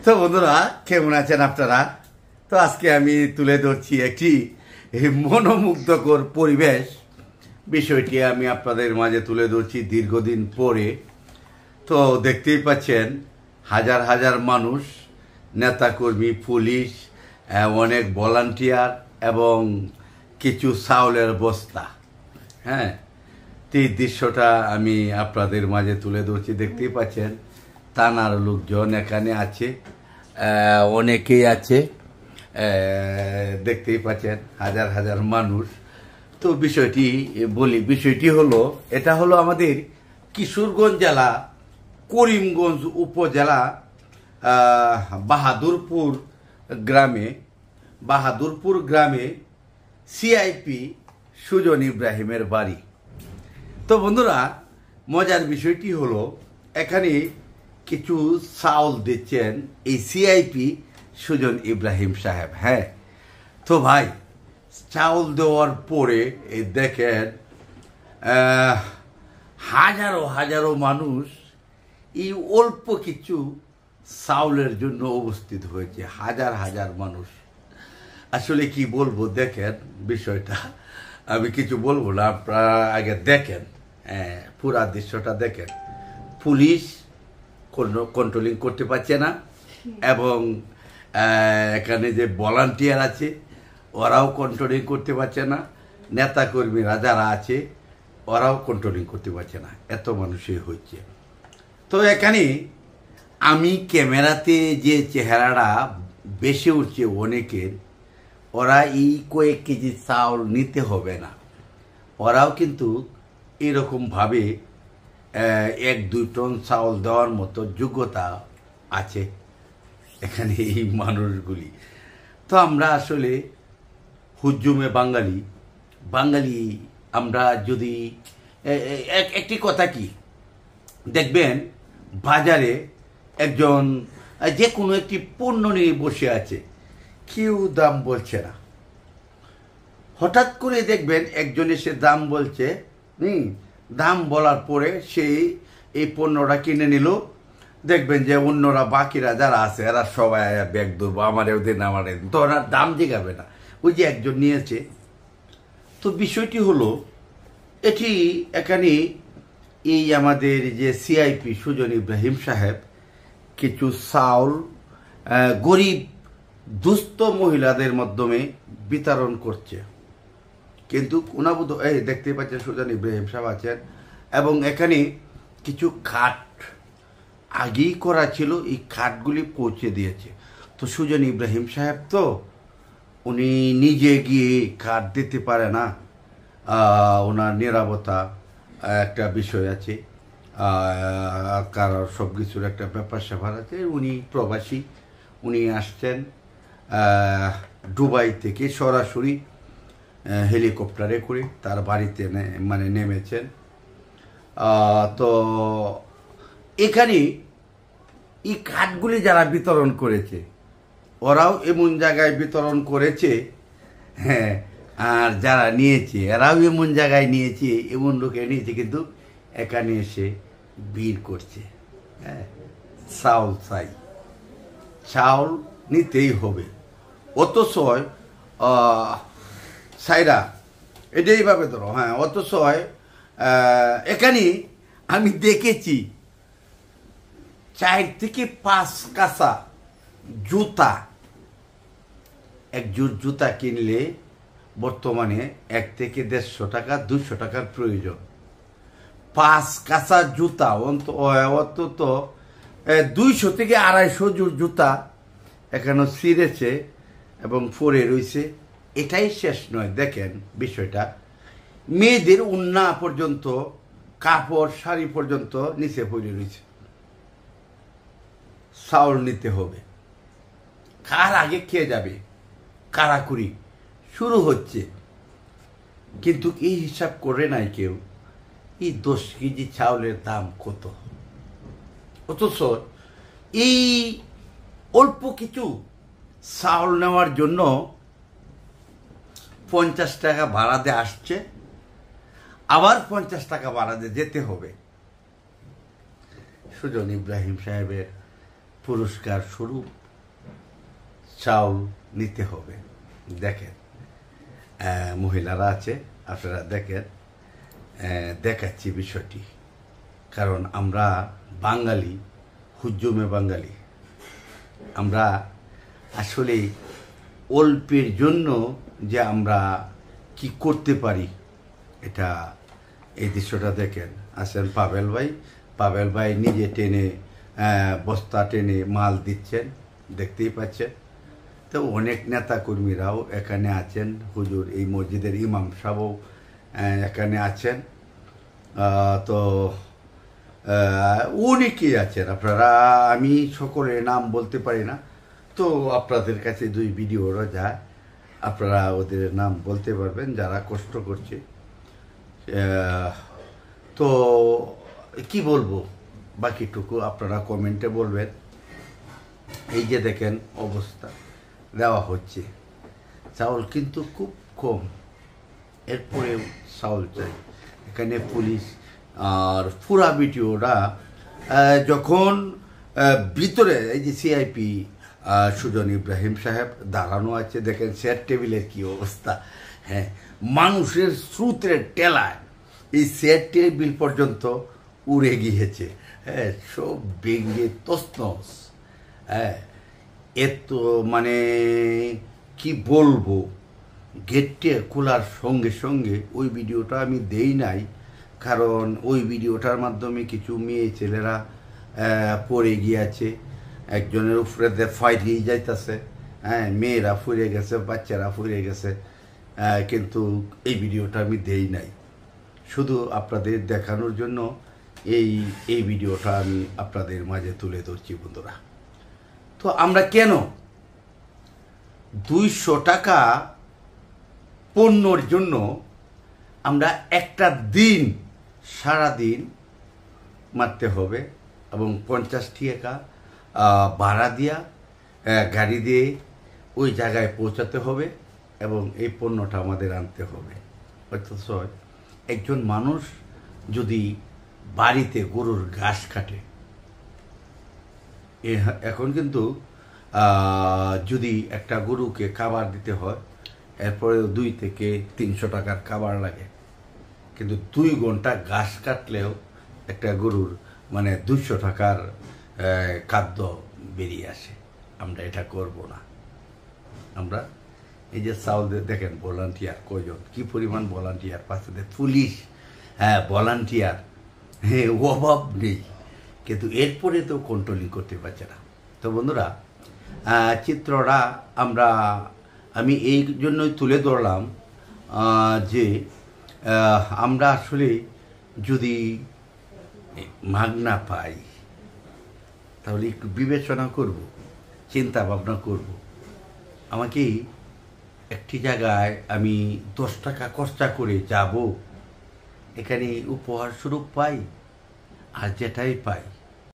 তো বন্ধুরা কেমন আছেন আপনারা? তো আজকে আমি তুলে ধরছি একটি মনোমুগ্ধকর পরিবেশ। বিষয়টি আমি আপনাদের মাঝে তুলে ধরছি দীর্ঘদিন পরে। তো দেখতেই পাচ্ছেন হাজার হাজার মানুষ, নেতাকর্মী, পুলিশ, অনেক ভলান্টিয়ার এবং কিছু চাউলের বস্তা। হ্যাঁ, এই দৃশ্যটা আমি আপনাদের মাঝে তুলে ধরছি। দেখতেই পাচ্ছেন থানার লোকজন এখানে আছে, অনেকেই আছে, দেখতেই পাচ্ছেন হাজার হাজার মানুষ। তো বিষয়টি বলি, বিষয়টি হলো, এটা হলো আমাদের কিশোরগঞ্জ জেলা করিমগঞ্জ উপজেলা বাহাদুরপুর গ্রামে সিআইপি সুজন ইব্রাহিমের বাড়ি। তো বন্ধুরা মজার বিষয়টি হলো, এখানে কিছু চাউল দিচ্ছেন এই সিআইপি সুজন ইব্রাহিম সাহেব। হ্যাঁ, তো ভাই চাউল দেওয়ার পরে দেখেন হাজারো হাজারো মানুষ এই অল্প কিছু চাউলের জন্য উপস্থিত হয়েছে। হাজার হাজার মানুষ। আসলে কি বলবো, দেখেন বিষয়টা, আমি কিছু বলবো না, আপনারা আগে দেখেন, পুরা দৃশ্যটা দেখেন। পুলিশ কন্ট্রোলিং করতে পারছে না এবং এখানে যে ভলান্টিয়ার আছে ওরাও কন্ট্রোলিং করতে পারছে না, নেতাকর্মীরা যারা আছে ওরাও কন্ট্রোলিং করতে পারছে না, এত মানুষই হচ্ছে। তো এখানে আমি ক্যামেরাতে যে চেহারাটা বেশি উঠছে অনেকের, ওরা এই কয়েক কেজি চাউল নিতে হবে না, ওরাও কিন্তু এরকমভাবে 1-2 টন চাউল দেওয়ার মতো যোগ্যতা আছে এখানে এই মানুষগুলি। তো আমরা আসলে হুজুমে বাঙালি আমরা যদি একটি কথা কি দেখবেন, বাজারে একজন যে কোনো একটি পণ্য নিয়ে বসে আছে, কেউ দাম বলছে না। হঠাৎ করে দেখবেন একজন এসে দাম বলছে, দাম বলার পরে সেই এই পণ্যটা কিনে নিল। দেখবেন যে অন্যরা বাকিরা যারা আছে এরা সবাই ব্যাগ ধরবো, আমারও দিন আমাদের, তো ওরা দাম জিগাবে না, ওই যে একজন নিয়েছে। তো বিষয়টি হলো এটি, এখানে এই আমাদের যে সিআইপি সুজন ইব্রাহিম সাহেব কিছু চাউল গরিব দুস্থ মহিলাদের মাধ্যমে বিতরণ করছে। কিন্তু উনাবুধ দেখতে পাচ্ছেন সুজন ইব্রাহিম সাহেব আছেন এবং এখানে কিছু খাট আগেই করা ছিল, এই খাটগুলি পৌঁছে দিয়েছে। তো সুজন ইব্রাহিম সাহেব তো উনি নিজে গিয়ে খাট দিতে পারে না, ওনার নিরাপত্তা একটা বিষয় আছে, কারণ সব কিছুর একটা ব্যাপার স্যাপার আছে। উনি প্রবাসী, উনি আসছেন দুবাই থেকে সরাসরি হেলিকপ্টারে করে তার বাড়িতে নেমেছেন। তো এখানে এই কাঠগুলি যারা বিতরণ করেছে ওরাও এমন জায়গায় বিতরণ করেছে, হ্যাঁ, আর যারা নিয়েছে এরাও এমন জায়গায় নিয়েছে, এমন লোকে নিয়েছে, কিন্তু এখানে এসে ভিড় করছে। হ্যাঁ, চাউল চাই, চাউল নিতেই হবে। অথচ সাইরা এটাইভাবে ধরো, হ্যাঁ, অথচ এখানে আমি দেখেছি 4 থেকে 5 কাঁচা জুতা। এক জোড় জুতা কিনলে বর্তমানে 1 থেকে 150 টাকা 200 টাকার প্রয়োজন। 5 কাঁচা জুতা অন্তত 200 থেকে 250 জোড় জুতা এখানে ছিঁড়েছে এবং পরে রয়েছে। এটাই শেষ নয়, দেখেন বিষয়টা, মেয়েদের উন্না পর্যন্ত, কাপড় শাড়ি পর্যন্ত নিচে পড়ে রয়েছে। চাউল নিতে হবে, কার আগে খেয়ে যাবে, কারাকুরি শুরু হচ্ছে। কিন্তু এই হিসাব করে নাই কেউ এই 10 কেজি চাউলের দাম কত। অথচ এই অল্প কিছু চাউল নেওয়ার জন্য 50 টাকা ভাড়া দিয়ে আসছে, আবার 50 টাকা ভাড়া দিয়ে যেতে হবে। সুজন ইব্রাহিম সাহেবের পুরস্কার স্বরূপ চাউল নিতে হবে। দেখেন মহিলারা আছে, আপনারা দেখেন, দেখাচ্ছি বিষয়টি। কারণ আমরা বাঙালি, হুজুমে বাঙালি, আমরা আসলে অল্পের জন্য যে আমরা কি করতে পারি, এটা এই দৃশ্যটা দেখেন। আসেন পাবেল ভাই নিজে টেনে বস্তা টেনে মাল দিচ্ছেন, দেখতেই পাচ্ছেন। তো অনেক নেতা কর্মীরাও এখানে আছেন, হুজুর এই মসজিদের ইমাম সাহেবও এখানে আছেন। তো অনেকেই আছেন, আপনারা, আমি সকলের নাম বলতে পারি না, তো আপনাদের কাছে দুই ভিডিওরা যায়, আপনারা ওদের নাম বলতে পারবেন যারা কষ্ট করছে। তো কি বলবো, বাকিটুকু আপনারা কমেন্টে বলবেন। এই যে দেখেন অবস্থা দেওয়া হচ্ছে, চাউল কিন্তু খুব কম, এরপরেও চাউল চাই। এখানে পুলিশ আর পুরা ভিডিওটা যখন ভিতরে এই যে সিআইপি সুজন ইব্রাহিম সাহেব দাঁড়ানো আছে, দেখেন চেয়ার টেবিলের কি অবস্থা। হ্যাঁ, মানুষের স্রোতের টেলায় এই চেয়ার টেবিল পর্যন্ত উড়ে গিয়েছে। হ্যাঁ, সব ভেঙে তছনছ। হ্যাঁ, এত মানে কি বলবো, গেটে খোলার সঙ্গে সঙ্গে ওই ভিডিওটা আমি দেই নাই, কারণ ওই ভিডিওটার মাধ্যমে কিছু মেয়ে ছেলেরা পড়ে গিয়েছে, একজনের উপরে ফাইটিয়ে যাইতেছে। হ্যাঁ, মেয়েরা ফুরে গেছে, বাচ্চারা ফুরে গেছে, কিন্তু এই ভিডিওটা আমি দেই নাই, শুধু আপনাদের দেখানোর জন্য এই ভিডিওটা আমি আপনাদের মাঝে তুলে ধরছি বন্ধুরা। তো আমরা কেন 200 টাকা পণ্যর জন্য আমরা একটা দিন, সারাদিন মারতে হবে এবং 50 টাকা ভাড়া দিয়া গাড়ি দিয়ে ওই জায়গায় পৌঁছাতে হবে এবং এই পণ্যটা আমাদের আনতে হবে। অথচ একজন মানুষ যদি বাড়িতে গরুর ঘাস কাটে, এখন কিন্তু যদি একটা গরুকে খাবার দিতে হয়, এরপরে 2 থেকে 300 টাকার খাবার লাগে, কিন্তু 2 ঘন্টা ঘাস কাটলেও একটা গরুর মানে 200 টাকার খাদ্য বেরিয়ে আসে। আমরা এটা করব না। আমরা এই যে চাউল দেখেন, ভলান্টিয়ার কয়জন, কি পরিমাণ ভলান্টিয়ার, পাশে পুলিশ, হ্যাঁ ভলান্টিয়ার, হ্যাঁ অভাব নেই, কিন্তু এরপরে তো কন্ট্রোলিং করতে পারছে না। তো বন্ধুরা, চিত্রটা আমি এই জন্যই তুলে ধরলাম যে আমরা আসলে যদি মাগনা পাই তাহলে একটু বিবেচনা করব, চিন্তা ভাবনা করব। আমাকে একটি জায়গায় আমি 10 টাকা খরচা করে যাব, এখানে উপহার স্বরূপ পাই আর যেটাই পাই